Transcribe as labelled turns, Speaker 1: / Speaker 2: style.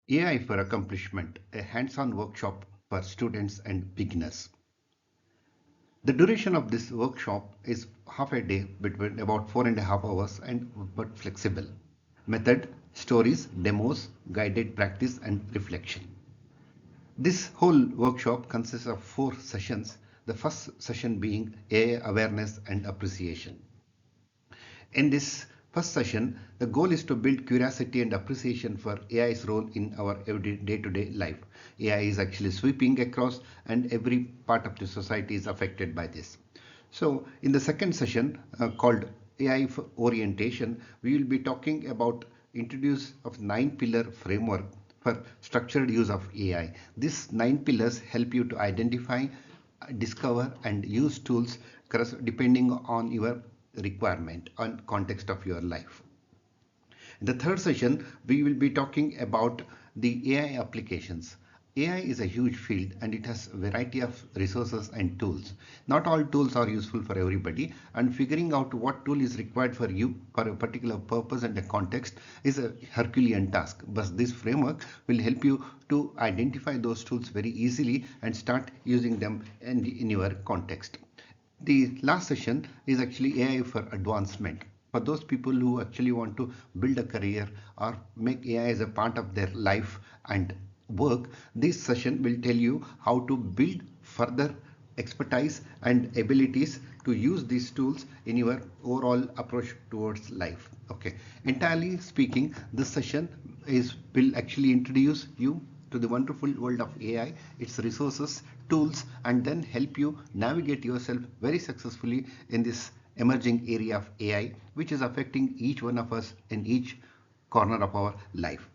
Speaker 1: AI for Accomplishment, a hands-on workshop for students and beginners. The duration of this workshop is half a day between about 4.5 hours and but flexible. Method, stories, demos, guided practice and reflection. This whole workshop consists of 4 sessions, the first session being AI awareness and appreciation. In this first session, the goal is to build curiosity and appreciation for AI's role in our everyday day-to-day life. AI is actually sweeping across and every part of the society is affected by this. So in the second session called AI for orientation, we will be talking about introduce of 9-pillar framework for structured use of AI. These 9 pillars help you to identify, discover and use tools depending on your requirement and context of your life. In the third session, we will be talking about the AI applications. AI is a huge field and it has a variety of resources and tools. Not all tools are useful for everybody, and figuring out what tool is required for you for a particular purpose and a context is a Herculean task. But this framework will help you to identify those tools very easily and start using them in your context. The last session is actually AI for advancement. For those people who actually want to build a career or make AI as a part of their life and work, this session will tell you how to build further expertise and abilities to use these tools in your overall approach towards life. Okay, entirely speaking, this session will actually introduce you to the wonderful world of AI, its resources, tools, and then help you navigate yourself very successfully in this emerging area of AI, which is affecting each one of us in each corner of our life.